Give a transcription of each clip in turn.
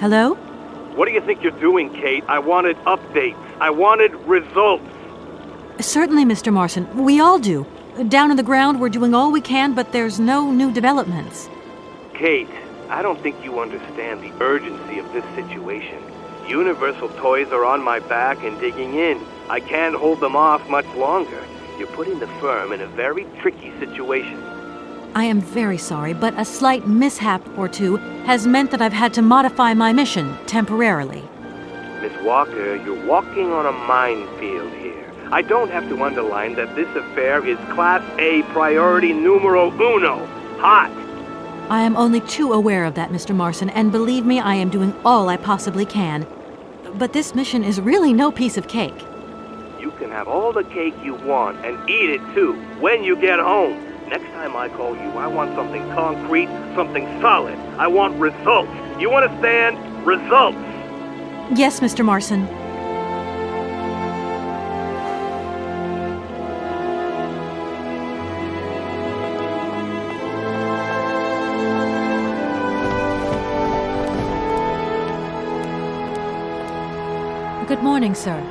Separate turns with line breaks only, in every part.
Hello?
What do you think you're doing, Kate? I wanted updates. I wanted results.
Certainly, Mr. Marson. We all do. Down on the ground, we're doing all we can, but there's no new developments.
Kate, I don't think you understand the urgency of this situation. Universal Toys are on my back and digging in. I can't hold them off much longer. You're putting the firm in a very tricky situation.
I am very sorry, but a slight mishap or two has meant that I've had to modify my mission temporarily.
Miss Walker, you're walking on a minefield here. I don't have to underline that this affair is Class A priority numero uno. Hot!
I am only too aware of that, Mr. Marson, and believe me, I am doing all I possibly can. But this mission is really no piece of cake.
You can have all the cake you want and eat it too when you get home. Next time I call you, I want something concrete, something solid. I want results. You understand? Results!
Yes, Mr. Marson. Good morning, sir.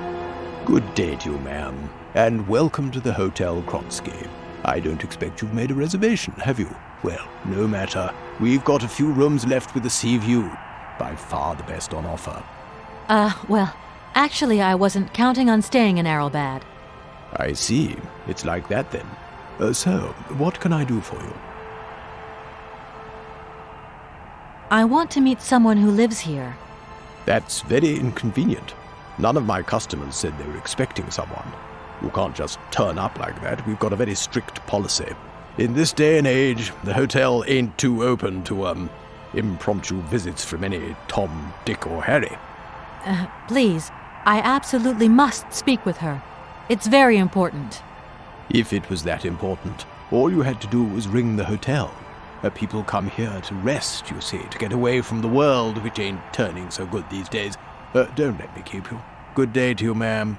Good day to you, ma'am, and welcome to the Hotel Kronsky. I don't expect you've made a reservation, have you? Well, no matter. We've got a few rooms left with a sea view. By far the best on offer.
Well, actually I wasn't counting on staying in Aralbad.
I see. It's like that then. So, what can I do for you?
I want to meet someone who lives here.
That's very inconvenient. None of my customers said they were expecting someone. You can't just turn up like that. We've got a very strict policy. In this day and age, the hotel ain't too open to, impromptu visits from any Tom, Dick, or Harry.
Please, I absolutely must speak with her. It's very important.
If it was that important, all you had to do was ring the hotel. People come here to rest, you see, to get away from the world, which ain't turning so good these days. Don't let me keep you. Good day to you, ma'am.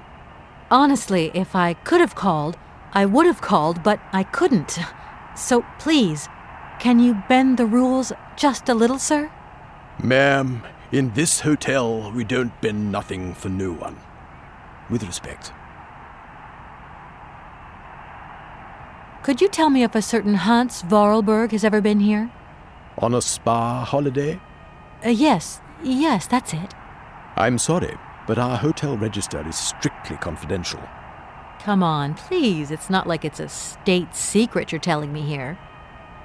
Honestly, if I could have called, I would have called, but I couldn't. So please, can you bend the rules just a little, sir?
Ma'am, in this hotel, we don't bend nothing for no one. With respect.
Could you tell me if a certain Hans Aralbad has ever been here?
On a spa holiday?
Yes, that's it.
I'm sorry, but our hotel register is strictly confidential.
Come on, please. It's not like it's a state secret you're telling me here.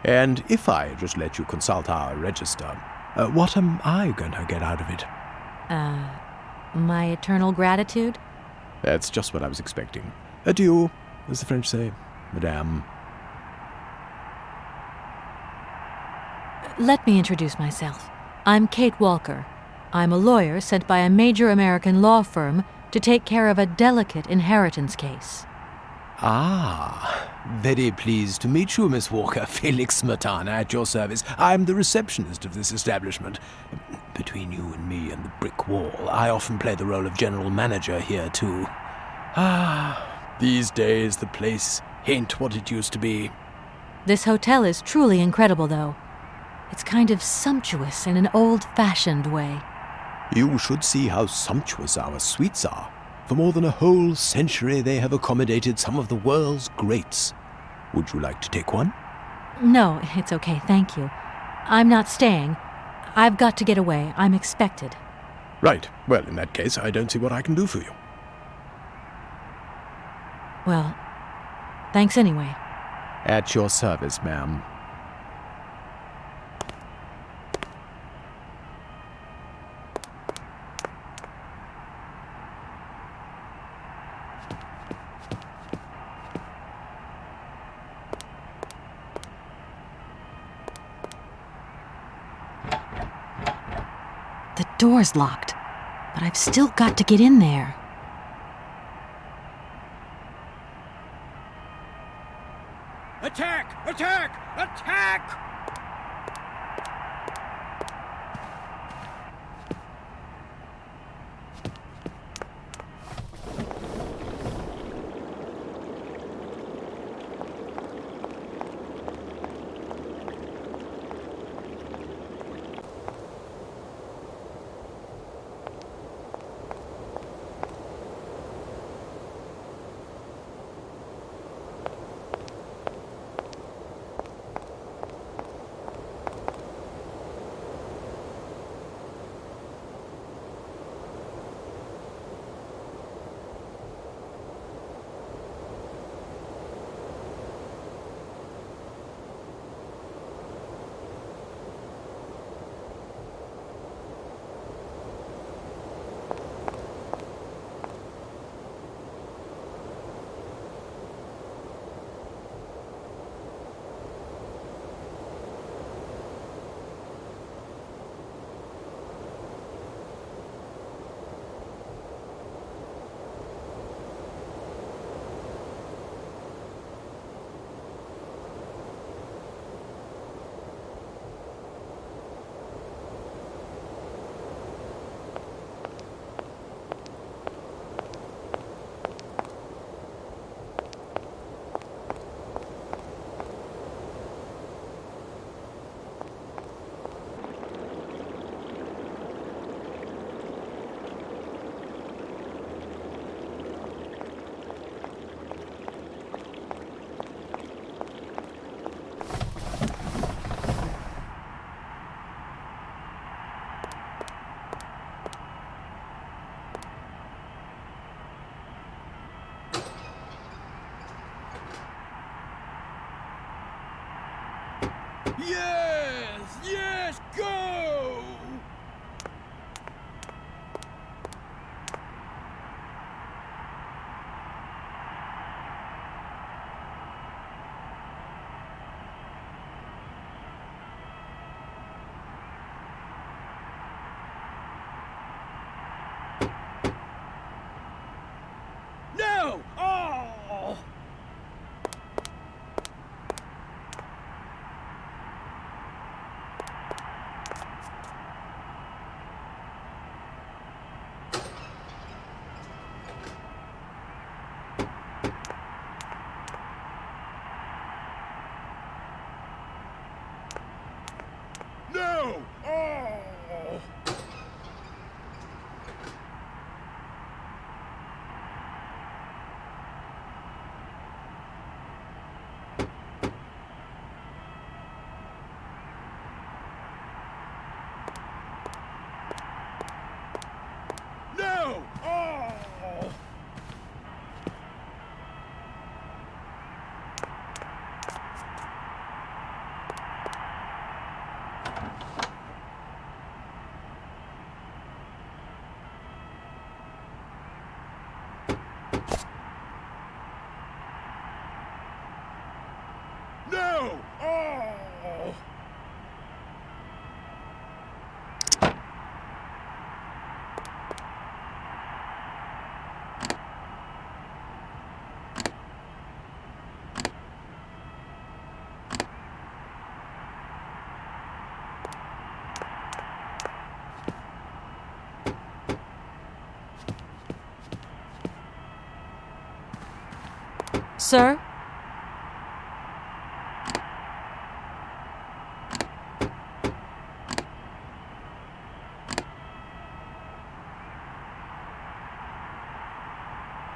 And if I just let you consult our register, what am I going to get out of it?
My eternal gratitude?
That's just what I was expecting. Adieu, as the French say, madame.
Let me introduce myself. I'm Kate Walker. I'm a lawyer sent by a major American law firm to take care of a delicate inheritance case.
Ah, very pleased to meet you, Miss Walker. Felix Smetana at your service. I'm the receptionist of this establishment. Between you and me and the brick wall, I often play the role of general manager here, too. These days the place ain't what it used to be.
This hotel is truly incredible, though. It's kind of sumptuous in an old-fashioned way.
You should see how sumptuous our suites are. For more than a whole century, they have accommodated some of the world's greats. Would you like to take one?
No, it's okay, thank you. I'm not staying. I've got to get away. I'm expected.
Right. Well, in that case, I don't see what I can do for you.
Well, thanks anyway.
At your service, ma'am.
The door's locked, but I've still got to get in there.
Attack! Attack! Attack! Yes! Yes! Go! No! Oh! No! Oh! No! Oh! No! Oh!
Sir?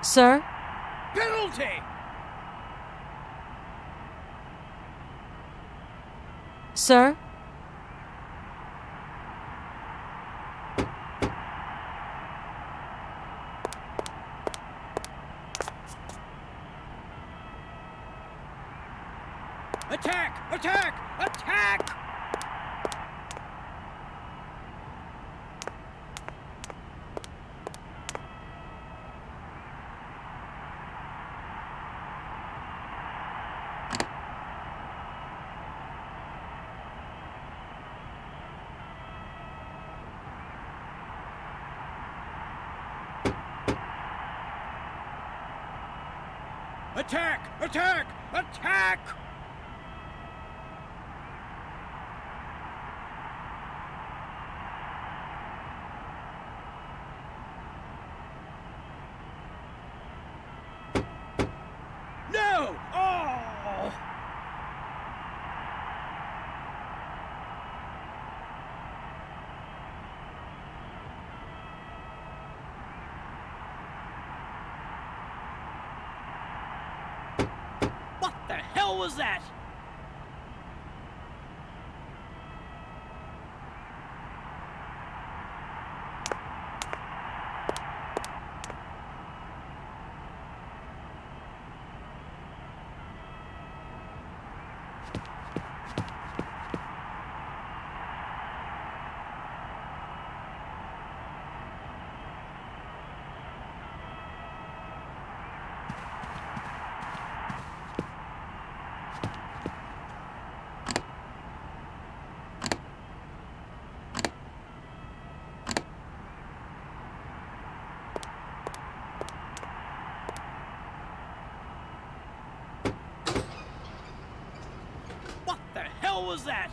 Sir?
Penalty!
Sir?
Attack! Attack! Attack! Attack! Attack! Attack! No! Oh! What the hell was that? What the hell was that?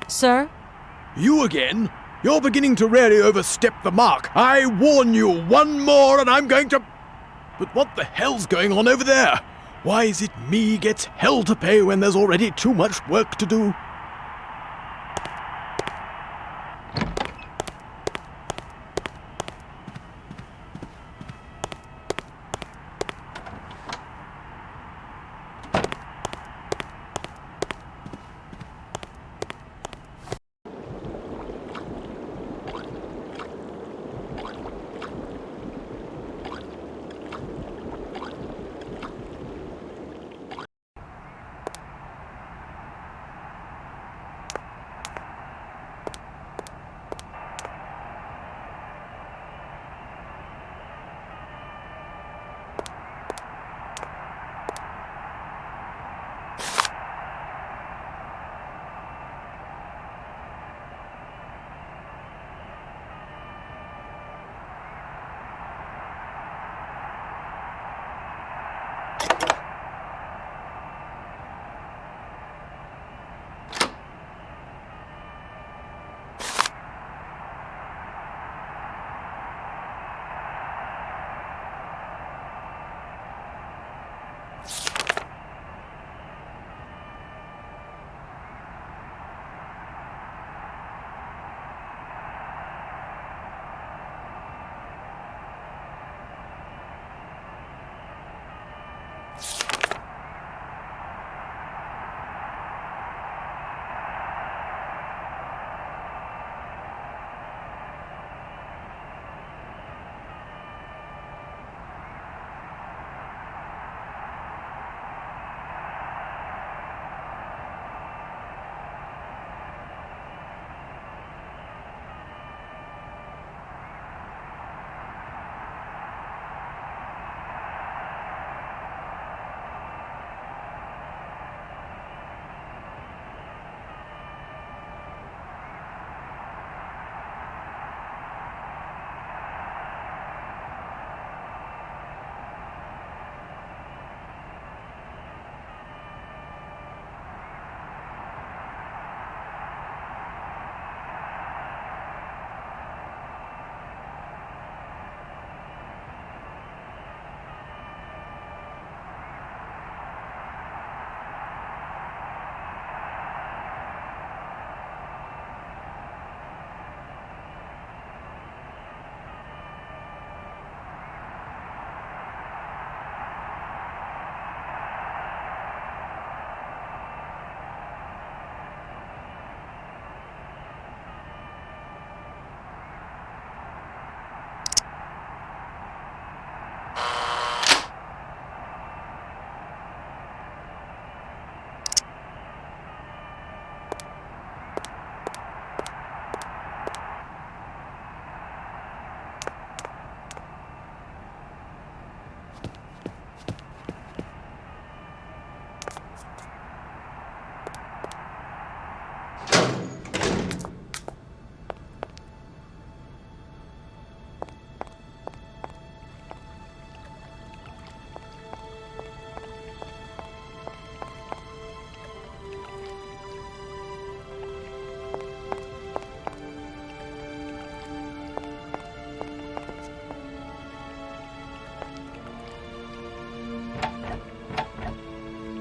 Sir?
You again? You're beginning to really overstep the mark. I warn you, one more and I'm going to... But what the hell's going on over there? Why is it me gets hell to pay when there's already too much work to do?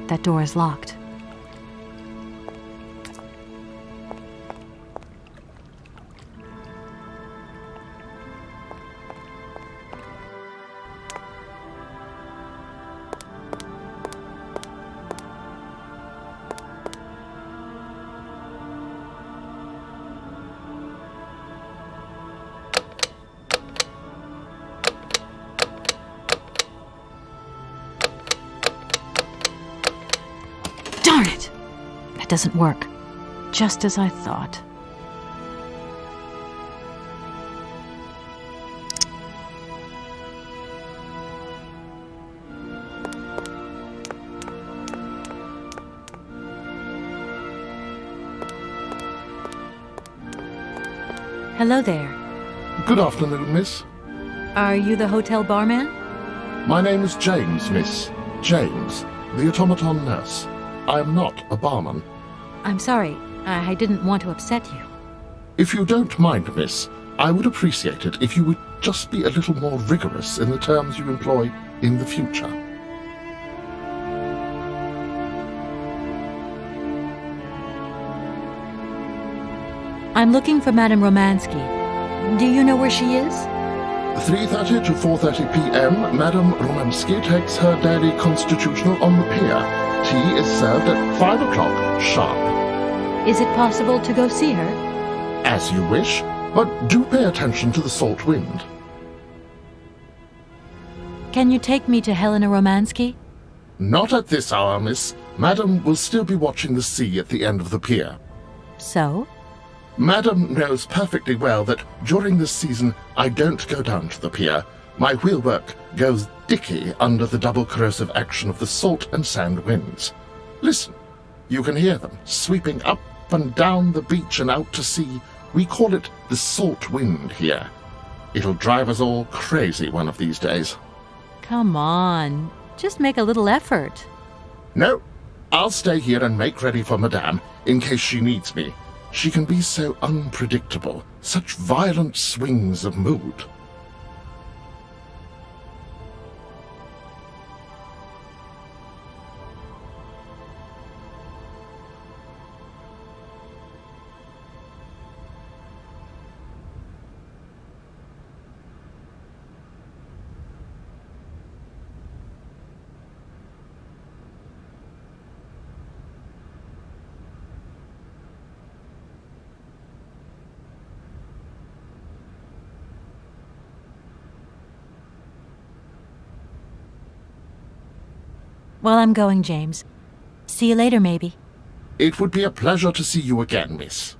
That door is locked. Darn it! That doesn't work. Just as I thought. Hello there.
Good afternoon, miss.
Are you the hotel barman?
My name is James, miss. James, the automaton nurse. I am not a barman.
I'm sorry. I didn't want to upset you.
If you don't mind, miss, I would appreciate it if you would just be a little more rigorous in the terms you employ in the future.
I'm looking for Madame Romansky. Do you know where she is?
3:30 to 4:30 p.m., Madame Romansky takes her daily constitutional on the pier. Tea is served at 5 o'clock sharp.
Is it possible to go see her?
As you wish, but do pay attention to the salt wind.
Can you take me to Helena Romansky?
Not at this hour, miss. Madam will still be watching the sea at the end of the pier.
So?
Madam knows perfectly well that during this season I don't go down to the pier. My wheelwork goes dicky under the double corrosive action of the salt and sand winds. Listen, you can hear them sweeping up and down the beach and out to sea. We call it the salt wind here. It'll drive us all crazy one of these days.
Come on, just make a little effort.
No, I'll stay here and make ready for Madame in case she needs me. She can be so unpredictable, such violent swings of mood.
Well, I'm going, James. See you later, maybe.
It would be a pleasure to see you again, miss.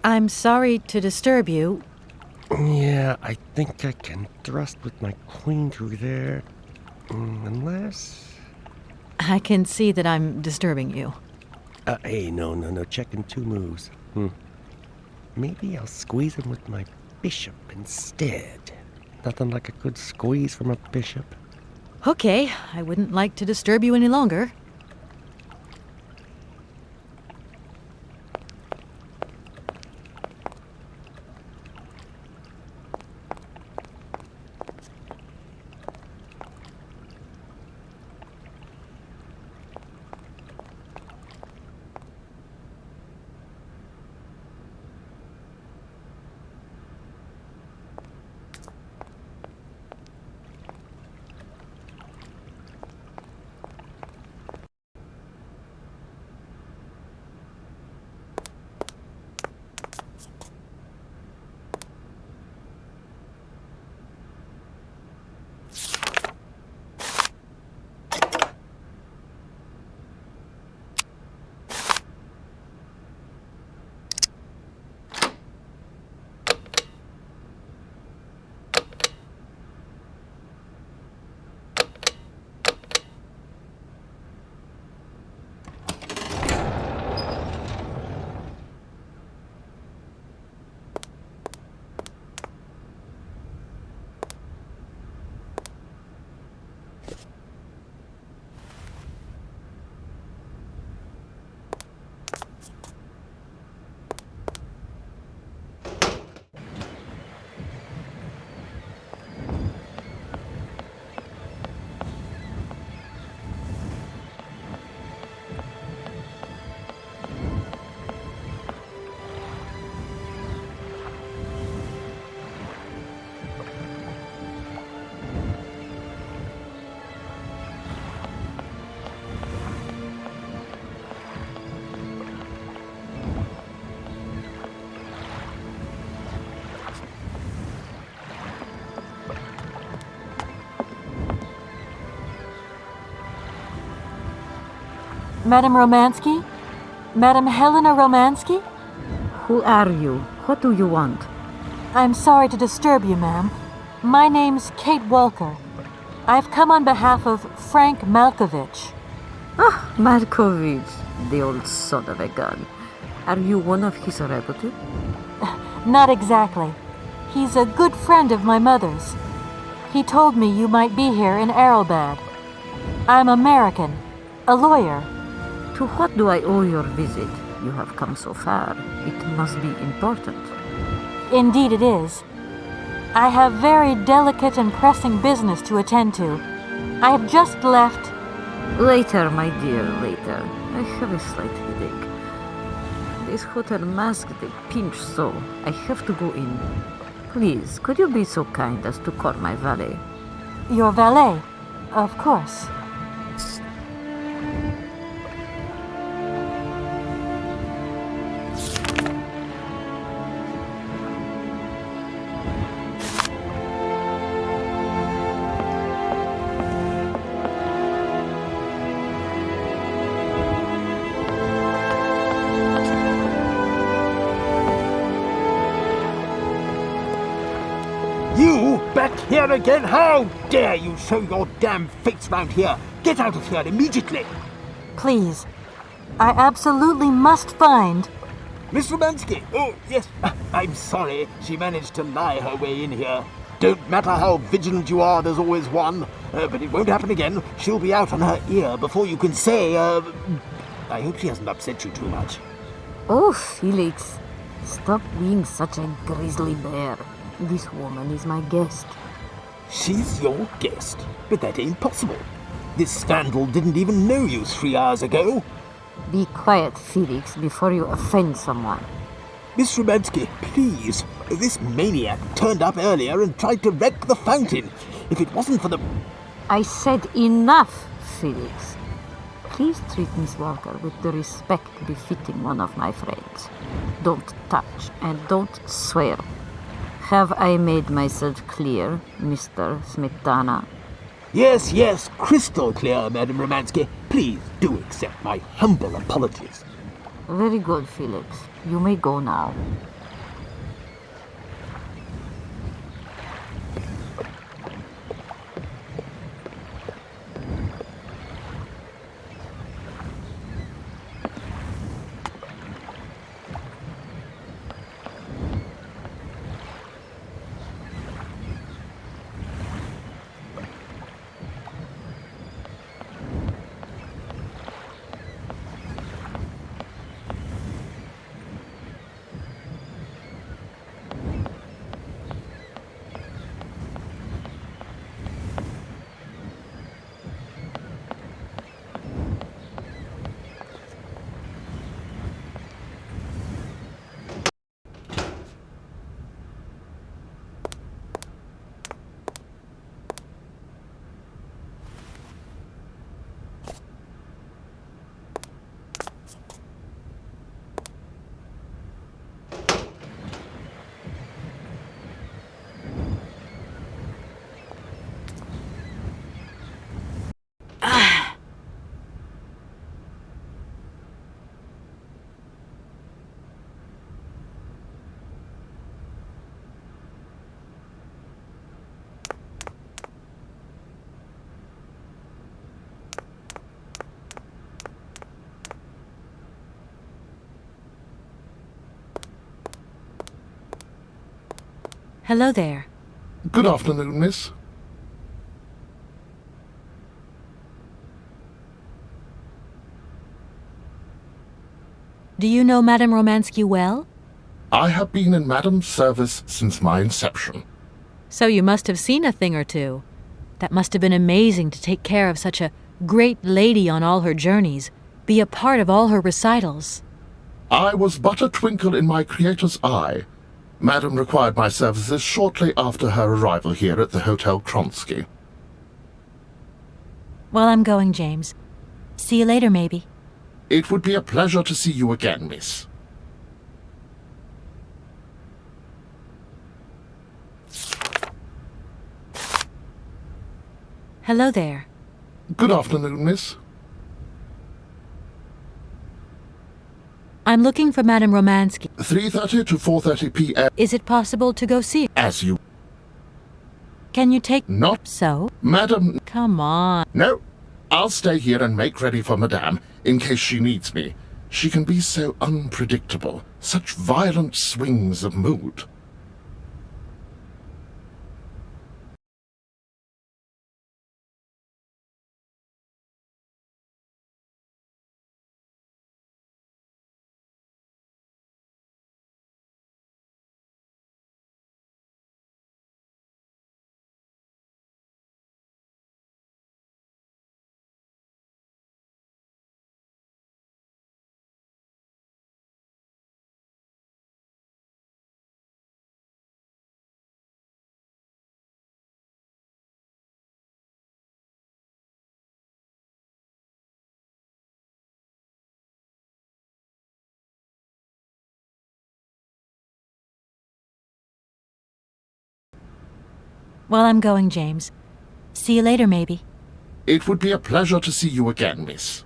I'm sorry to disturb you.
Yeah, I think I can thrust with my queen through there. Unless...
I can see that I'm disturbing you.
Hey, no, checking two moves. Maybe I'll squeeze him with my bishop instead. Nothing like a good squeeze from a bishop.
Okay, I wouldn't like to disturb you any longer. Madame Romansky? Madame Helena Romansky?
Who are you? What do you want?
I'm sorry to disturb you, ma'am. My name's Kate Walker. I've come on behalf of Frank Malkovich.
Ah, Markovich, the old son of a gun. Are you one of his relatives?
Not exactly. He's a good friend of my mother's. He told me you might be here in Aralbad. I'm American, a lawyer.
To what do I owe your visit? You have come so far. It must be important.
Indeed it is. I have very delicate and pressing business to attend to. I have just left.
Later, my dear, later. I have a slight headache. This hotel mask, they pinch so. I have to go in. Please, could you be so kind as to call my valet?
Your valet? Of course.
You back here again? How dare you show your damn face round here? Get out of here immediately!
Please. I absolutely must find.
Miss Romansky! Oh, yes, I'm sorry. She managed to lie her way in here. Don't matter how vigilant you are, there's always one. But it won't happen again. She'll be out on her ear before you can say, I hope she hasn't upset you too much.
Oh, Felix, stop being such a grizzly bear. This woman is my guest.
She's your guest? But that ain't possible. This vandal didn't even know you 3 hours ago.
Be quiet, Felix, before you offend someone.
Miss Romansky, please. This maniac turned up earlier and tried to wreck the fountain. If it wasn't for the...
I said enough, Felix. Please treat Miss Walker with the respect befitting one of my friends. Don't touch and don't swear. Have I made myself clear, Mr. Smetana?
Yes, yes, crystal clear, Madame Romansky. Please do accept my humble apologies.
Very good, Felix. You may go now.
Hello there.
Good afternoon, miss.
Do you know Madame Romansky well?
I have been in Madame's service since my inception.
So you must have seen a thing or two. That must have been amazing to take care of such a great lady on all her journeys, be a part of all her recitals.
I was but a twinkle in my Creator's eye. Madame required my services shortly after her arrival here at the Hotel Kronsky.
Well, I'm going, James. See you later, maybe.
It would be a pleasure to see you again, miss.
Hello there.
Good afternoon, miss.
I'm looking for Madame Romansky.
3:30 to 4:30 p.m.
Is it possible to go see her?
As you...
Can you take...
Not...
So?
Madam...
Come on.
No. I'll stay here and make ready for Madame, in case she needs me. She can be so unpredictable. Such violent swings of mood.
Well, I'm going, James. See you later, maybe.
It would be a pleasure to see you again, miss.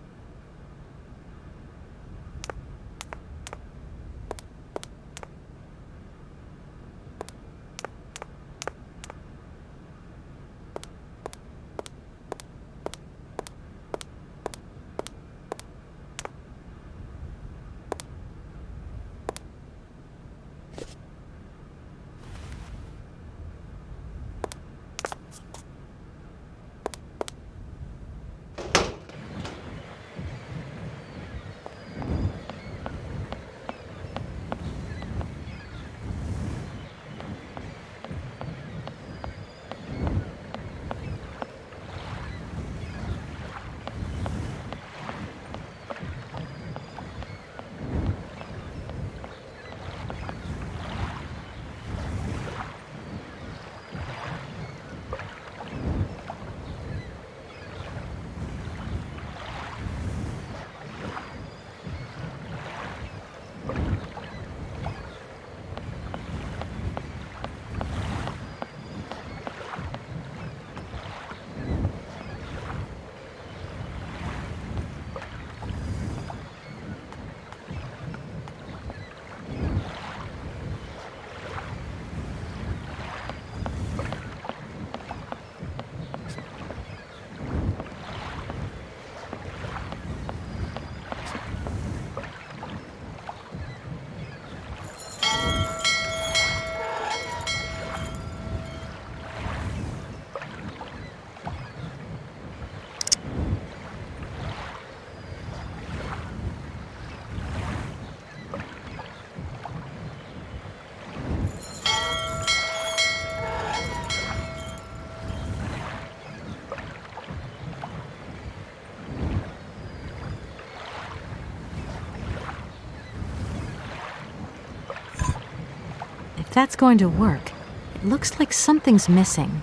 If that's going to work, it looks like something's missing.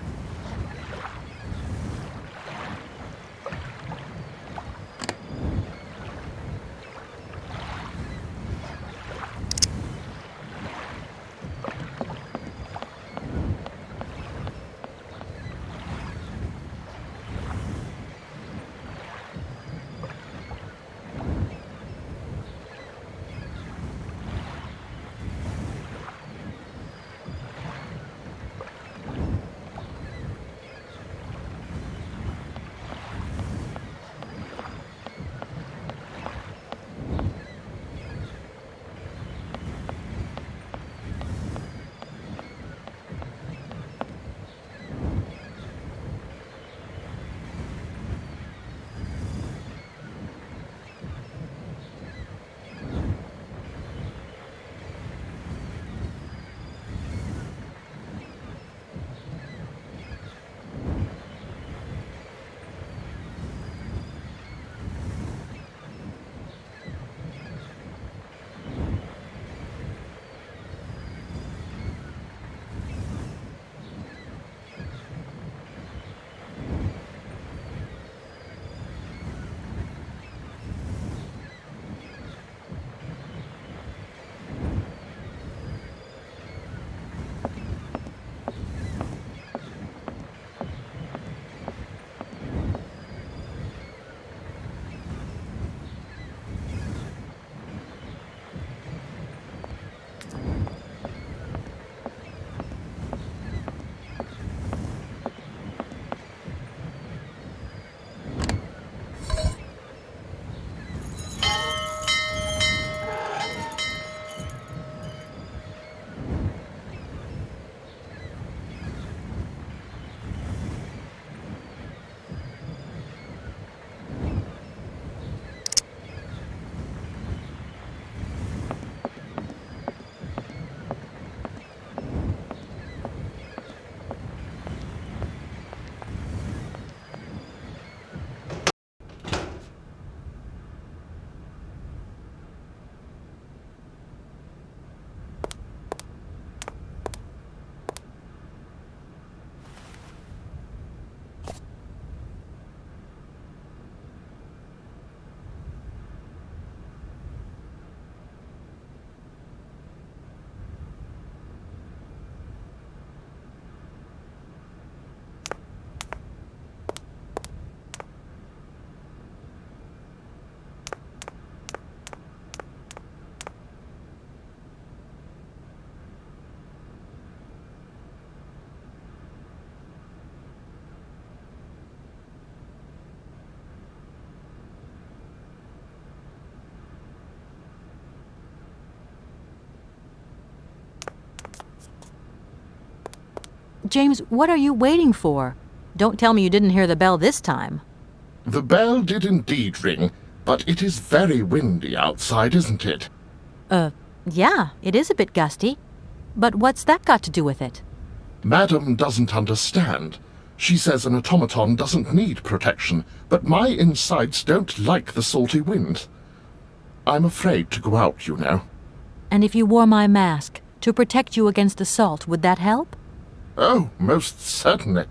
James, what are you waiting for? Don't tell me you didn't hear the bell this time.
The bell did indeed ring, but it is very windy outside, isn't it?
Yeah, it is a bit gusty. But what's that got to do with it?
Madam doesn't understand. She says an automaton doesn't need protection, but my insides don't like the salty wind. I'm afraid to go out, you know.
And if you wore my mask to protect you against the salt, would that help?
Oh, most certainly.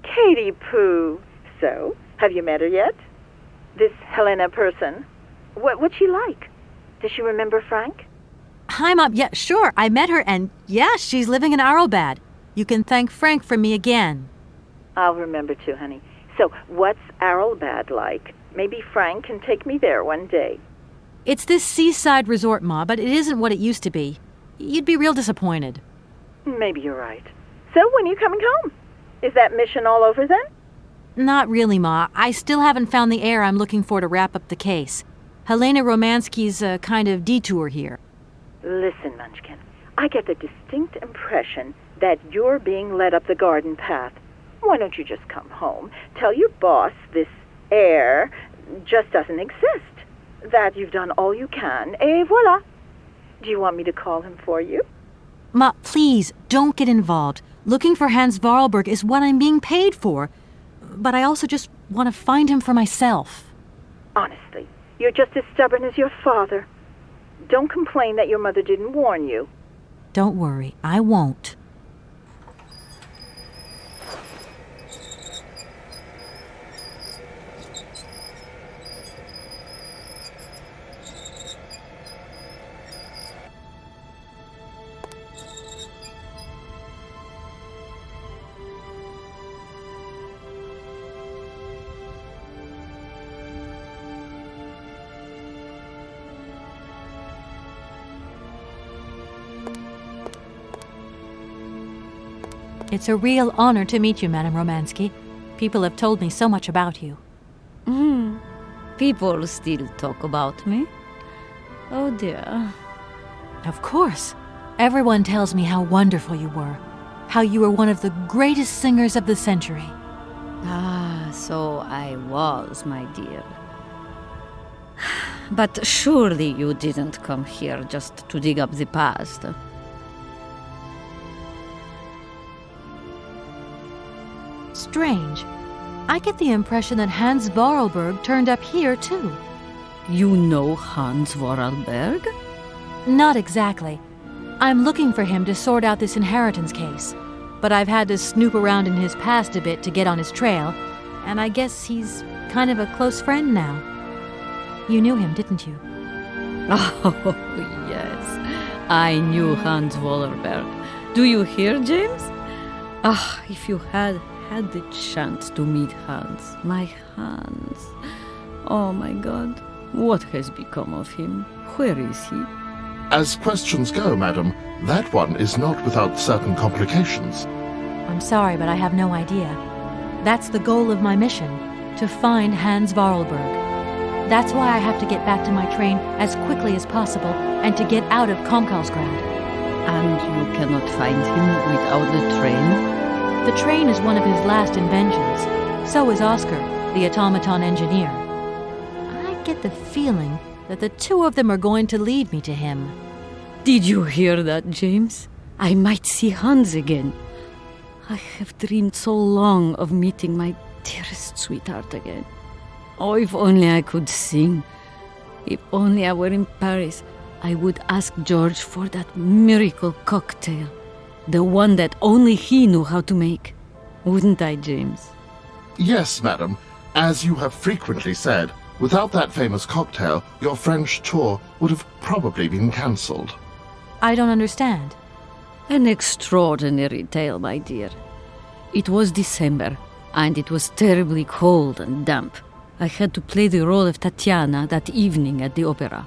Katie Pooh. So, have you met her yet? This Helena person? What's she like? Does she remember Frank?
Hi, Mom. Yeah, sure. I met her, and yeah, she's living in Aralbad. You can thank Frank for me again.
I'll remember to, honey. So, what's Aralbad like? Maybe Frank can take me there one day.
It's this seaside resort, Ma, but it isn't what it used to be. You'd be real disappointed.
Maybe you're right. So, when are you coming home? Is that mission all over then?
Not really, Ma. I still haven't found the heir I'm looking for to wrap up the case. Helena Romansky's a kind of detour here.
Listen, Munchkin, I get the distinct impression that you're being led up the garden path. Why don't you just come home, tell your boss this heir just doesn't exist, that you've done all you can, et voila. Do you want me to call him for you?
Ma, please, don't get involved. Looking for Hans Vorarlberg is what I'm being paid for. But I also just want to find him for myself.
Honestly, you're just as stubborn as your father. Don't complain that your mother didn't warn you.
Don't worry, I won't. It's a real honor to meet you, Madame Romansky. People have told me so much about you.
People still talk about me. Oh dear.
Of course. Everyone tells me how wonderful you were. How you were one of the greatest singers of the century.
Ah, so I was, my dear. But surely you didn't come here just to dig up the past.
Strange. I get the impression that Hans Vorarlberg turned up here, too.
You know Hans Vorarlberg?
Not exactly. I'm looking for him to sort out this inheritance case. But I've had to snoop around in his past a bit to get on his trail, and I guess he's kind of a close friend now. You knew him, didn't you?
Oh, yes. I knew Hans Vorarlberg. Do you hear, James? Ah, if you had the chance to meet Hans. My Hans. Oh, my God. What has become of him? Where is he?
As questions go, madam, that one is not without certain complications.
I'm sorry, but I have no idea. That's the goal of my mission, to find Hans Vorarlberg. That's why I have to get back to my train as quickly as possible and to get out of Komkalsgrad.
And you cannot find him without the train?
The train is one of his last inventions. So is Oscar, the automaton engineer. I get the feeling that the two of them are going to lead me to him.
Did you hear that, James? I might see Hans again. I have dreamed so long of meeting my dearest sweetheart again. Oh, if only I could sing. If only I were in Paris, I would ask George for that miracle cocktail. The one that only he knew how to make. Wouldn't I, James?
Yes, madam. As you have frequently said, without that famous cocktail, your French tour would have probably been cancelled.
I don't understand.
An extraordinary tale, my dear. It was December, and it was terribly cold and damp. I had to play the role of Tatiana that evening at the opera.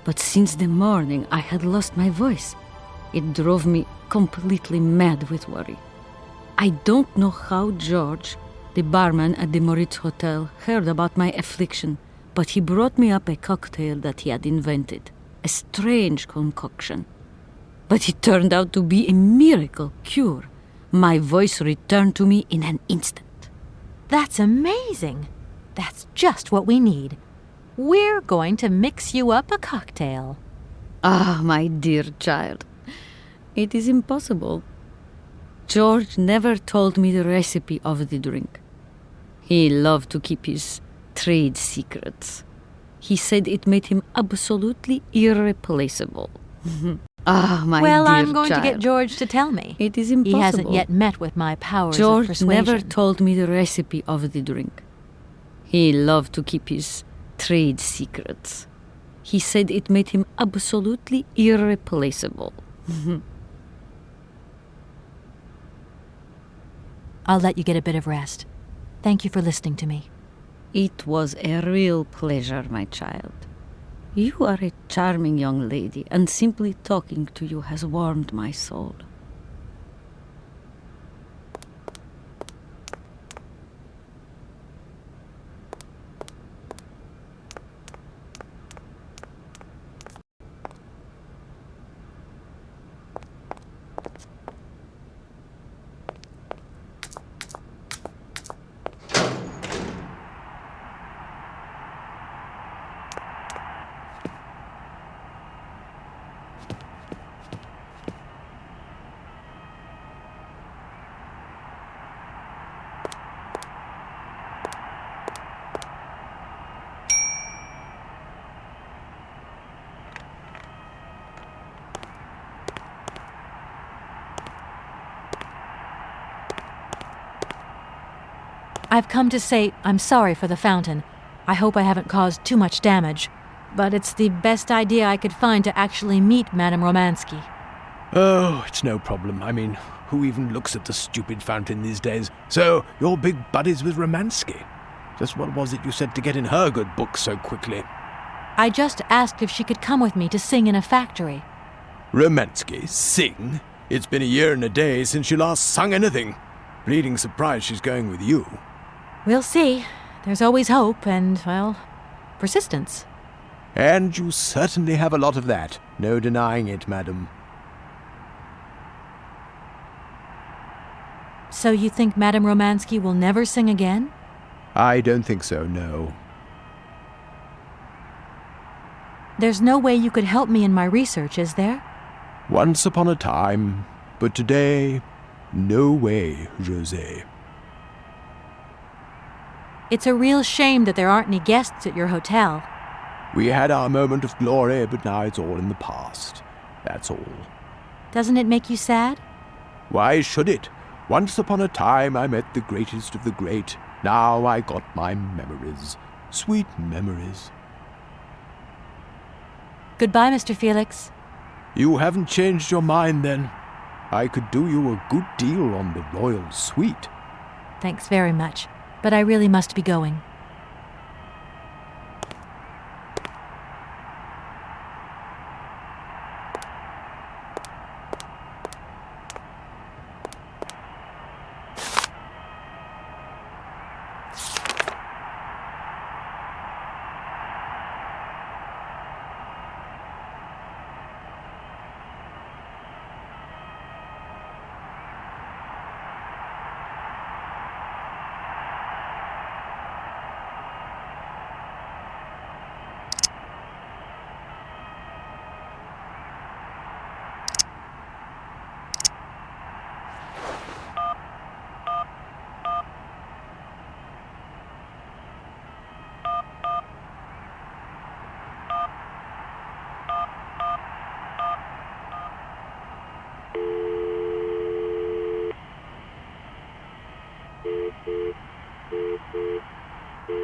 But since the morning, I had lost my voice. It drove me completely mad with worry. I don't know how George, the barman at the Moritz Hotel, heard about my affliction, but he brought me up a cocktail that he had invented, a strange concoction. But it turned out to be a miracle cure. My voice returned to me in an instant.
That's amazing. That's just what we need. We're going to mix you up a cocktail.
Ah, my dear child, it is impossible. George never told me the recipe of the drink. He loved to keep his trade secrets. He said it made him absolutely irreplaceable. Ah, my
well,
dear
I'm going
child.
to get George to tell me.
It is impossible.
He hasn't yet met with my powers of
George
persuasion.
never told me the recipe of the drink. He loved to keep his trade secrets. He said it made him absolutely irreplaceable.
I'll let you get a bit of rest. Thank you for listening to me.
It was a real pleasure, my child. You are a charming young lady, and simply talking to you has warmed my soul.
I've come to say I'm sorry for the fountain. I hope I haven't caused too much damage, but it's the best idea I could find to actually meet Madame Romansky.
Oh, it's no problem. I mean, who even looks at the stupid fountain these days? So, you're big buddies with Romansky. Just what was it you said to get in her good book so quickly?
I just asked if she could come with me to sing in a factory.
Romansky? Sing? It's been a year and a day since she last sung anything. Bleeding surprised she's going with you.
We'll see. There's always hope and, well, persistence.
And you certainly have a lot of that. No denying it, madam.
So you think Madame Romansky will never sing again?
I don't think so, no.
There's no way you could help me in my research, is there?
Once upon a time, but today, no way, José.
It's a real shame that there aren't any guests at your hotel.
We had our moment of glory, but now it's all in the past. That's all.
Doesn't it make you sad?
Why should it? Once upon a time I met the greatest of the great. Now I got my memories. Sweet memories.
Goodbye, Mr. Felix.
You haven't changed your mind, then? I could do you a good deal on the royal suite.
Thanks very much, but I really must be going.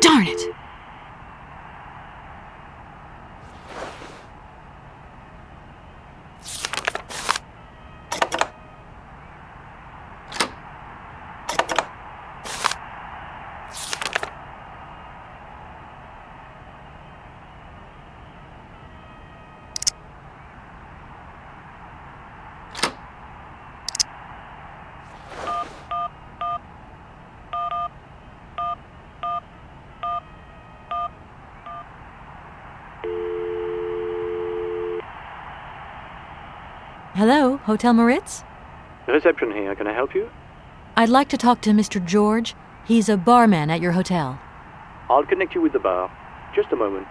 Darn it! Hello, Hotel Moritz?
Reception here. Can I help you?
I'd like to talk to Mr. George. He's a barman at your hotel.
I'll connect you with the bar. Just a moment.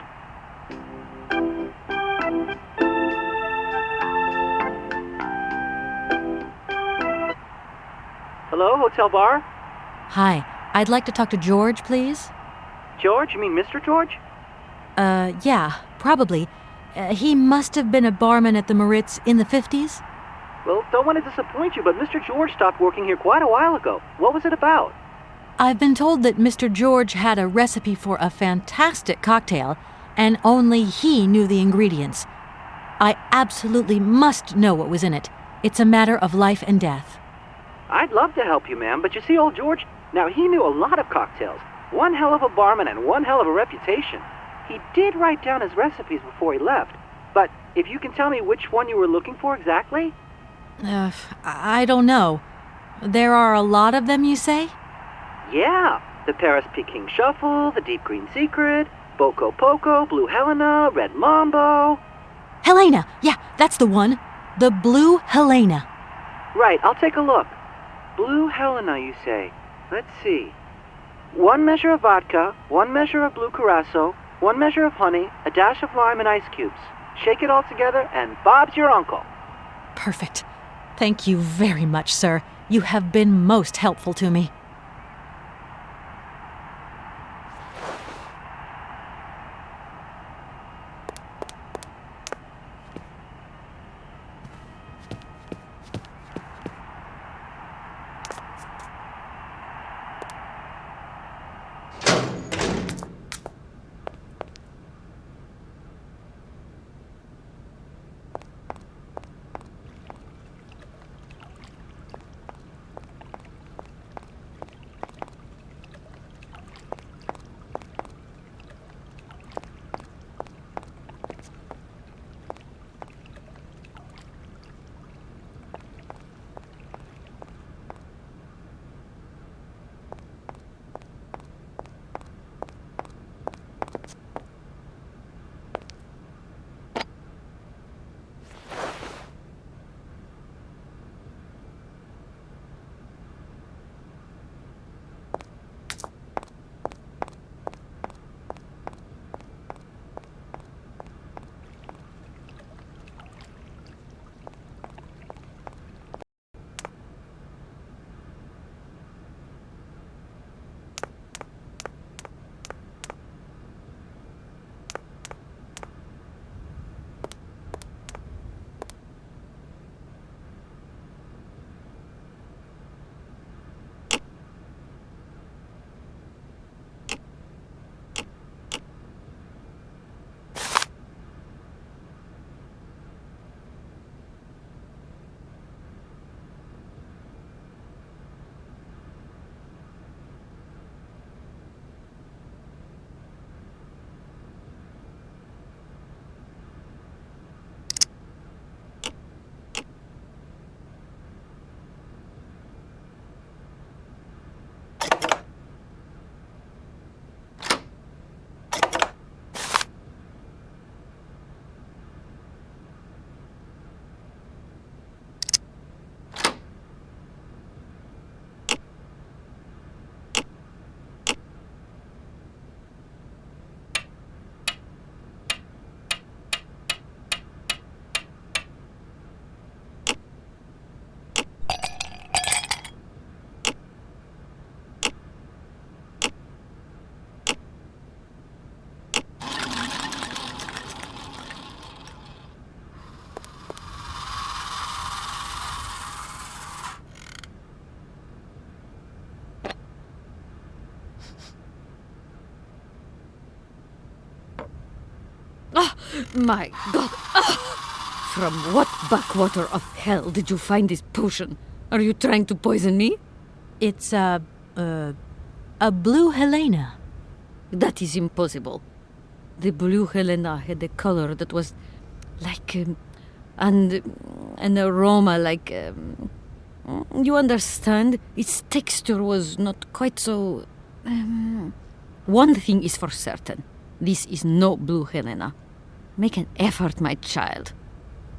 Hello, Hotel Bar?
Hi, I'd like to talk to George, please.
George? You mean Mr. George?
Yeah, probably. He must have been a barman at the Moritz in the 50s.
Well, don't want to disappoint you, but Mr. George stopped working here quite a while ago. What was it about?
I've been told that Mr. George had a recipe for a fantastic cocktail, and only he knew the ingredients. I absolutely must know what was in it. It's a matter of life and death.
I'd love to help you, ma'am, but you see, old George, now he knew a lot of cocktails. One hell of a barman and one hell of a reputation. He did write down his recipes before he left, but if you can tell me which one you were looking for exactly?
I don't know. There are a lot of them, you say?
Yeah, the Paris Peking Shuffle, the Deep Green Secret, Boco Poco, Blue Helena, Red Mambo.
Helena! Yeah, that's the one. The Blue Helena.
Right, I'll take a look. Blue Helena, you say? Let's see. 1 measure of vodka, 1 measure of blue curacao, 1 measure of honey, a dash of lime and ice cubes. Shake it all together, and Bob's your uncle.
Perfect. Thank you very much, sir. You have been most helpful to me.
My God! From what backwater of hell did you find this potion? Are you trying to poison me?
It's a Blue Helena.
That is impossible. The Blue Helena had a color that was like and an aroma like you understand? Its texture was not quite so. One thing is for certain: this is no Blue Helena. Make an effort, my child.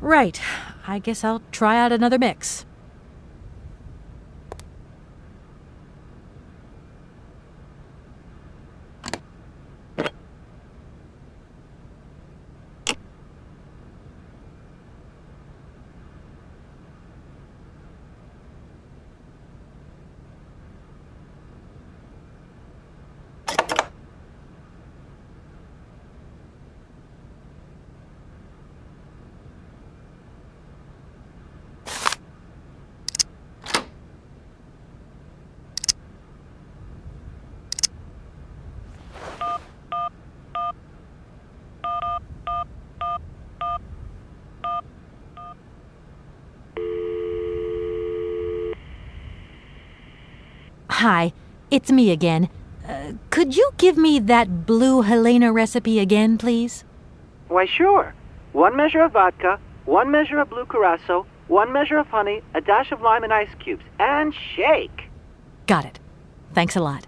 Right. I guess I'll try out another mix. Hi, it's me again. Could you give me that blue Helena recipe again, please?
Why, sure. 1 measure of vodka, 1 measure of blue curacao, 1 measure of honey, a dash of lime and ice cubes, and shake.
Got it. Thanks a lot.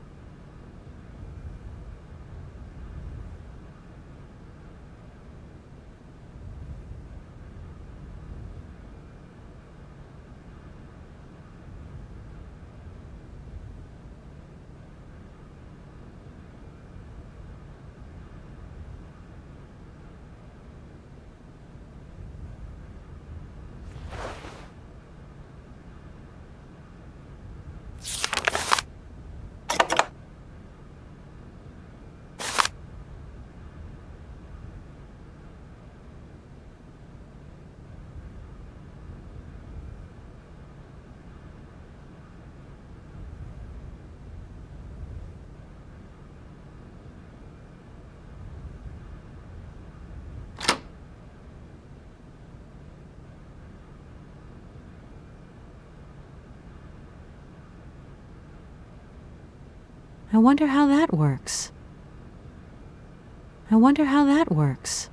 I wonder how that works. I wonder how that works.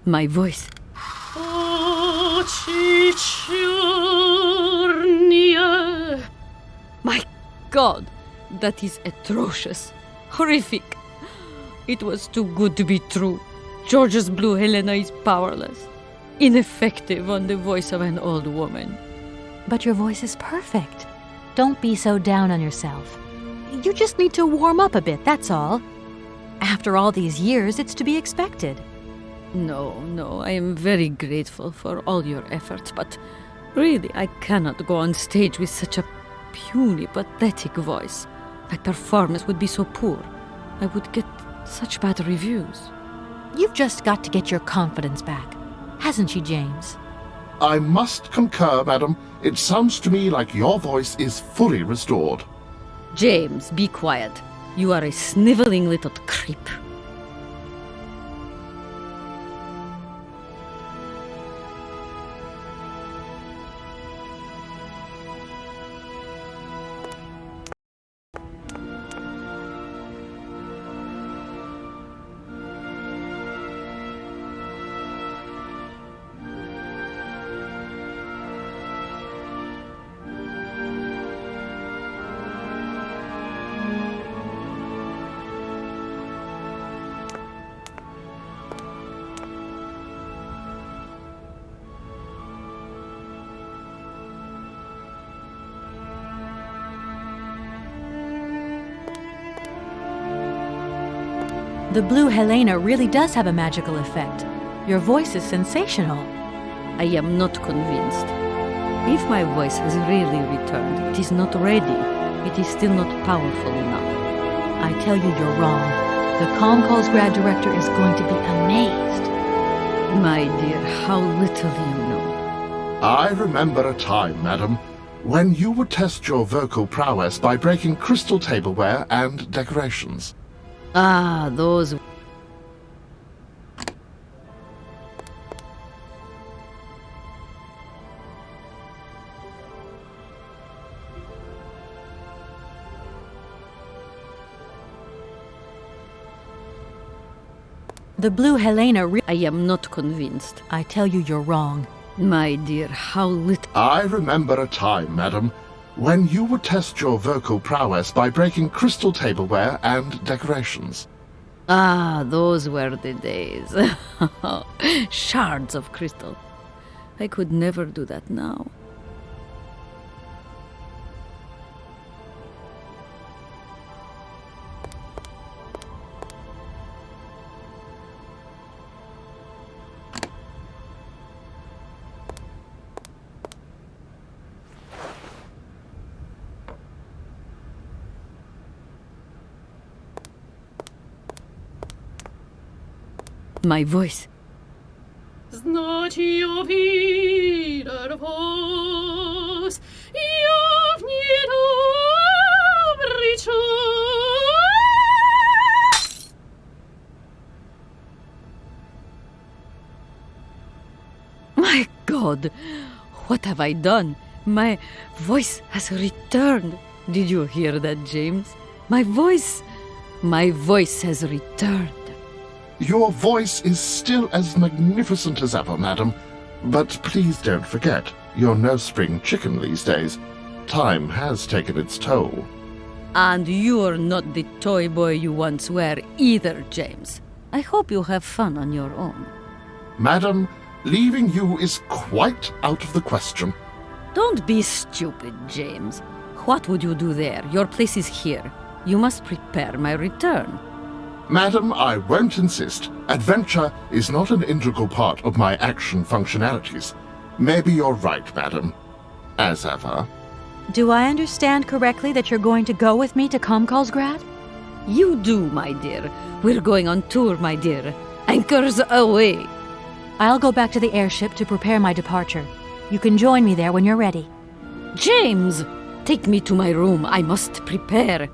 My voice. My God, that is atrocious. Horrific. It was too good to be true. George's Blue Helena is powerless. Ineffective on the voice of an old woman.
But your voice is perfect. Don't be so down on yourself. You just need to warm up a bit, that's all. After all these years, it's to be expected.
No, I am very grateful for all your efforts, but really, I cannot go on stage with such a puny, pathetic voice. My performance would be so poor. I would get such bad reviews.
You've just got to get your confidence back. Hasn't she, James?
I must concur, madam. It sounds to me like your voice is fully restored.
James, be quiet. You are a sniveling little creep.
The Blue Helena really does have a magical effect. Your voice is sensational.
I am not convinced. If my voice has really returned, it is not ready. It is still not powerful enough.
I tell you, you're wrong. The Comcalls grad director is going to be amazed.
My dear, how little you know.
I remember a time, madam, when you would test your vocal prowess by breaking crystal tableware and decorations.
Ah, those...
The Blue Helena
I am not convinced.
I tell you, you're wrong.
My dear, how little...
I remember a time, madam, when you would test your vocal prowess by breaking crystal tableware and decorations.
Ah, those were the days. Shards of crystal. I could never do that now. My voice. My God, what have I done? My voice has returned. Did you hear that, James? My voice has returned.
Your voice is still as magnificent as ever, madam. But please don't forget, you're no spring chicken these days. Time has taken its toll.
And you're not the toy boy you once were either, James. I hope you have fun on your own.
Madam, leaving you is quite out of the question.
Don't be stupid, James. What would you do there? Your place is here. You must prepare my return.
Madam, I won't insist. Adventure is not an integral part of my action functionalities. Maybe you're right, madam. As ever.
Do I understand correctly that you're going to go with me to Comcalls grad?
You do, my dear. We're going on tour, my dear. Anchors away.
I'll go back to the airship to prepare my departure. You can join me there when you're ready.
James! Take me to my room. I must prepare.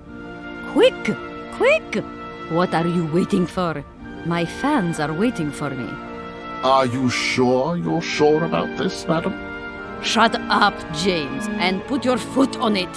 Quick! Quick! What are you waiting for? My fans are waiting for me.
Are you sure you're sure about this, madam?
Shut up, James, and put your foot on it.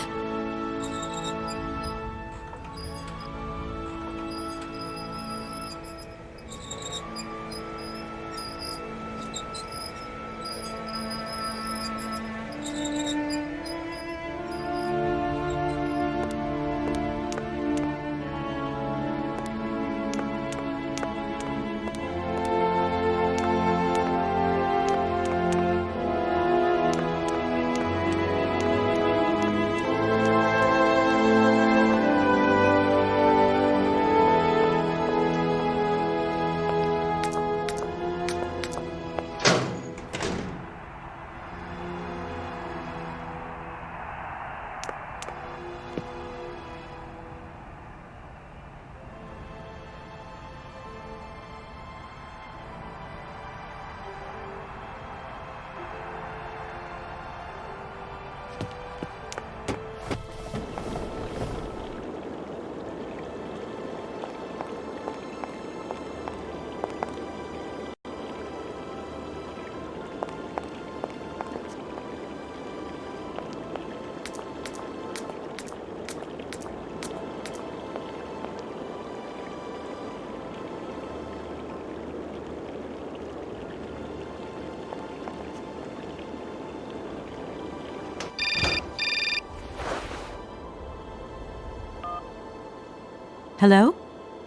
Hello?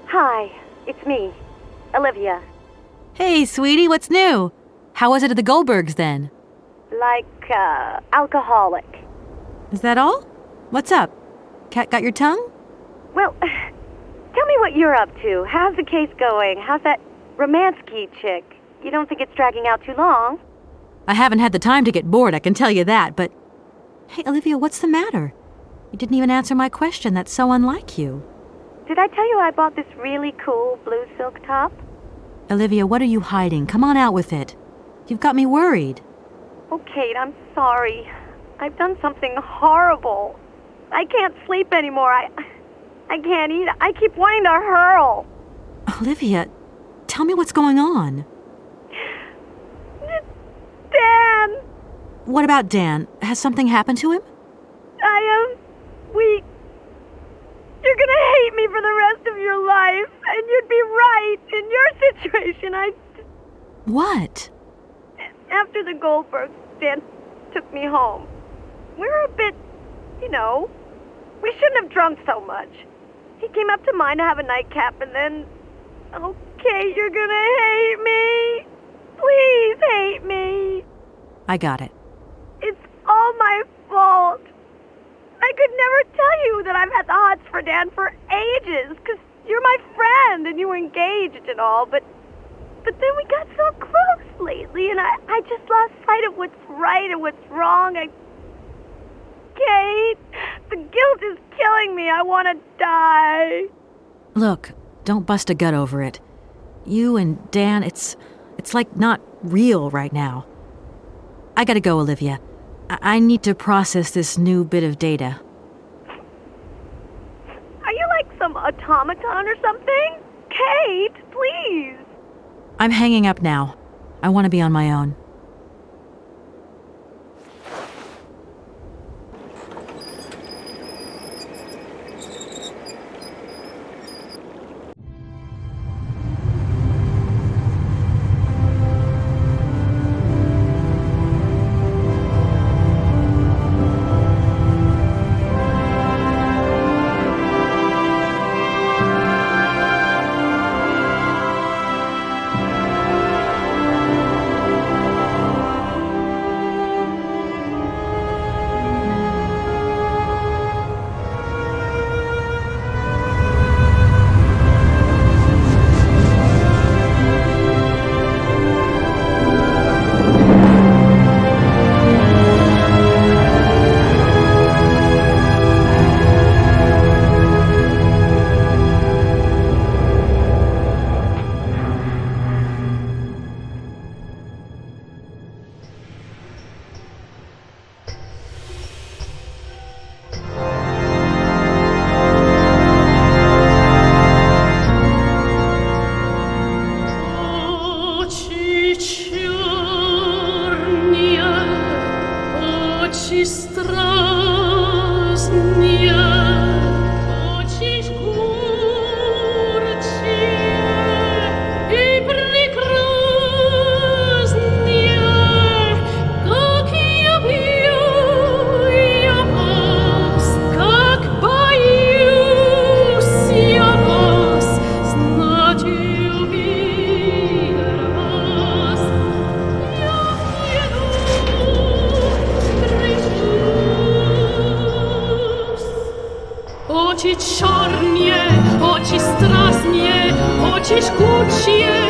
Hi, it's me, Olivia.
Hey, sweetie, what's new? How was it at the Goldbergs then?
Like, alcoholic.
Is that all? What's up? Cat got your tongue?
Well, tell me what you're up to. How's the case going? How's that Romansky chick? You don't think it's dragging out too long?
I haven't had the time to get bored, I can tell you that, but... Hey, Olivia, what's the matter? You didn't even answer my question. That's so unlike you.
Did I tell you I bought this really cool blue silk top?
Olivia, what are you hiding? Come on out with it. You've got me worried.
Oh, Kate, I'm sorry. I've done something horrible. I can't sleep anymore. I can't eat. I keep wanting to hurl.
Olivia, tell me what's going on.
Dan!
What about Dan? Has something happened to him?
You're gonna hate me for the rest of your life, and you'd be right. In your situation,
What?
After the Goldbergs, Dan took me home. We were a bit, we shouldn't have drunk so much. He came up to mine to have a nightcap, and then... Okay, you're gonna hate me. Please hate me.
I got it.
It's all my fault. I could never tell you that I've had the hots for Dan for ages, because you're my friend and you were engaged and all, but then we got so close lately, and I just lost sight of what's right and what's wrong. Kate, the guilt is killing me. I want to die.
Look, don't bust a gut over it. You and Dan, it's like not real right now. I gotta go, Olivia. I need to process this new bit of data.
Are you like some automaton or something? Kate, please.
I'm hanging up now. I want to be on my own.
ist gut, sie